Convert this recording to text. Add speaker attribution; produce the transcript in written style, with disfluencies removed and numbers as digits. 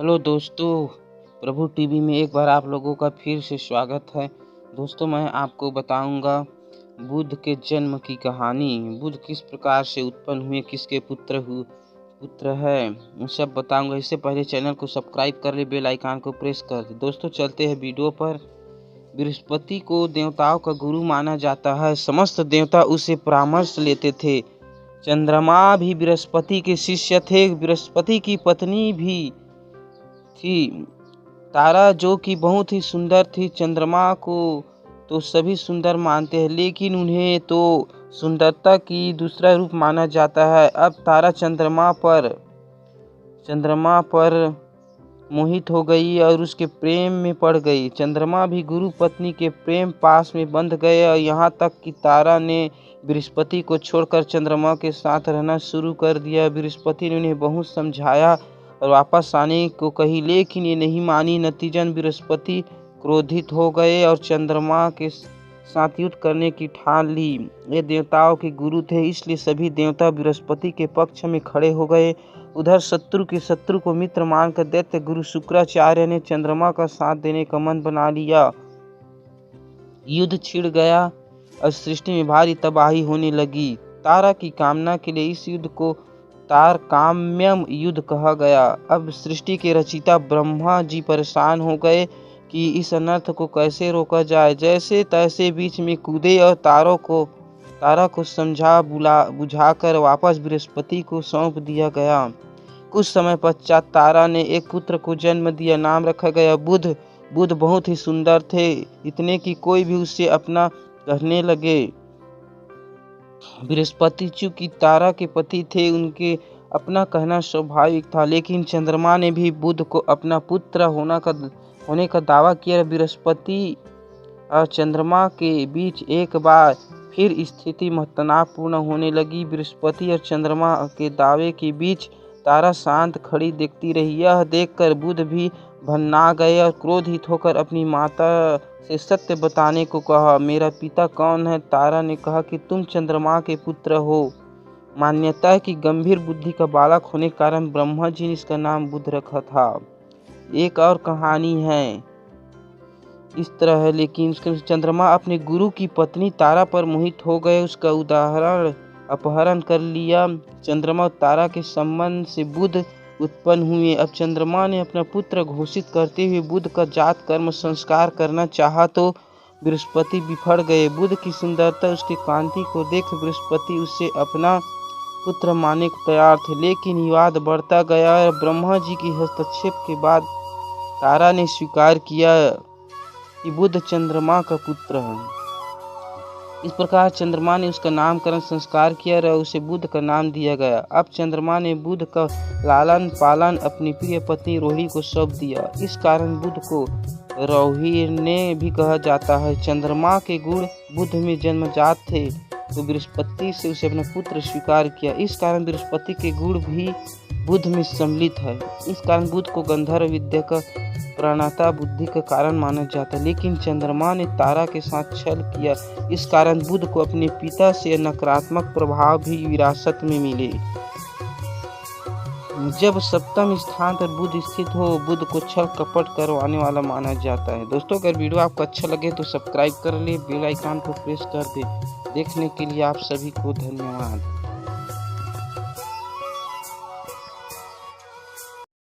Speaker 1: Hello दोस्तों, प्रभु TV में एक बार आप लोगों का फिर से स्वागत है। दोस्तों, मैं आपको बताऊंगा बुद्ध के जन्म की कहानी। बुद्ध किस प्रकार से उत्पन्न हुए, किसके पुत्र है, वो सब बताऊंगा। इससे पहले चैनल को सब्सक्राइब कर ले, बेल आइकन को प्रेस कर दे। दोस्तों, चलते हैं वीडियो पर। बृहस्पति को देवताओं का गुरु माना जाता है। समस्त देवता उससे परामर्श लेते थे। चंद्रमा भी बृहस्पति के शिष्य थे। बृहस्पति की पत्नी भी थी तारा, जो कि बहुत ही सुंदर थी। चंद्रमा को तो सभी सुंदर मानते हैं, लेकिन उन्हें तो सुंदरता की दूसरा रूप माना जाता है। अब तारा चंद्रमा पर मोहित हो गई और उसके प्रेम में पड़ गई। चंद्रमा भी गुरु पत्नी के प्रेम पास में बंध गए, और यहाँ तक कि तारा ने बृहस्पति को छोड़कर चंद्रमा के साथ रहना शुरू कर दिया। बृहस्पति ने उन्हें बहुत समझाया और वापस आने को कही, लेकिन ये नहीं मानी। नतीजन बृहस्पति क्रोधित हो गए और चंद्रमा के साथ युद्ध करने की ठान ली। ये देवताओं के गुरु थे, इसलिए सभी देवता बृहस्पति के पक्ष में खड़े हो गए। उधर शत्रु को मित्र मानकर दैत्य गुरु शुक्राचार्य ने चंद्रमा का साथ देने का मन बना लिया। युद्ध छिड़ गया और सृष्टि में भारी तबाही होने लगी। तारा की कामना के लिए इस युद्ध को तारकाम्यम युद्ध कहा गया। अब सृष्टि के रचयिता ब्रह्मा जी परेशान हो गए कि इस अनर्थ को कैसे रोका जाए। जैसे तैसे बीच में कूदे और तारा को समझा बुझाकर वापस बृहस्पति को सौंप दिया गया। कुछ समय पश्चात तारा ने एक पुत्र को जन्म दिया। नाम रखा गया बुध। बुध बहुत ही सुंदर थे, इतने कि कोई भी उससे अपना कहने लगे। बृहस्पति चूंकि तारा के पति थे, उनके अपना कहना स्वाभाविक था, लेकिन चंद्रमा ने भी बुध को अपना पुत्र होने का दावा किया। बृहस्पति और चंद्रमा के बीच एक बार फिर स्थिति तनावपूर्ण होने लगी। बृहस्पति और चंद्रमा के दावे के बीच तारा शांत खड़ी देखती रही। यह देखकर बुध भी भन्ना गए और क्रोधित होकर अपनी माता से सत्य बताने को कहा। मेरा पिता कौन है? तारा ने कहा कि तुम चंद्रमा के पुत्र हो। मान्यता है कि गंभीर बुद्धि का बालक होने के कारण ब्रह्मा जी ने इसका नाम बुध रखा था। एक और कहानी है इस तरह है, लेकिन चंद्रमा अपने गुरु की पत्नी तारा पर मोहित हो गए, उसका अपहरण कर लिया। चंद्रमा और तारा के संबंध से बुध उत्पन्न हुए। अब चंद्रमा ने अपना पुत्र घोषित करते हुए बुध का जात कर्म संस्कार करना चाहा, तो बृहस्पति बिफड़ गए। बुध की सुंदरता, उसकी कांति को देख बृहस्पति उसे अपना पुत्र मानने को तैयार थे, लेकिन विवाद बढ़ता गया और ब्रह्मा जी की हस्तक्षेप के बाद तारा ने स्वीकार किया कि बुध चंद्रमा का पुत्र है। इस प्रकार चंद्रमा ने उसका नामकरण संस्कार किया और उसे बुध का नाम दिया गया। अब चंद्रमा ने बुध का लालन पालन अपनी प्रिय पत्नी रोहिणी को सौंप दिया। इस कारण बुध को रोहिणी भी कहा जाता है। चंद्रमा के गुण बुध में जन्मजात थे, तो बृहस्पति से उसे अपना पुत्र स्वीकार किया। इस कारण बृहस्पति के गुण भी बुध में सम्मिलित है। इस कारण बुध को गंधर्व विद्या का प्रणेता बुद्धि का कारण माना जाता है, लेकिन चंद्रमा ने तारा के साथ छल किया। इस कारण बुध को अपने पिता से नकारात्मक प्रभाव भी विरासत में मिले। जब सप्तम स्थान पर बुध स्थित हो, बुध को छल कपट करवाने वाला माना जाता है। दोस्तों, अगर वीडियो आपको अच्छा लगे तो सब्सक्राइब कर ले, बेल आइकन को प्रेस कर दे। देखने के लिए आप सभी को धन्यवाद।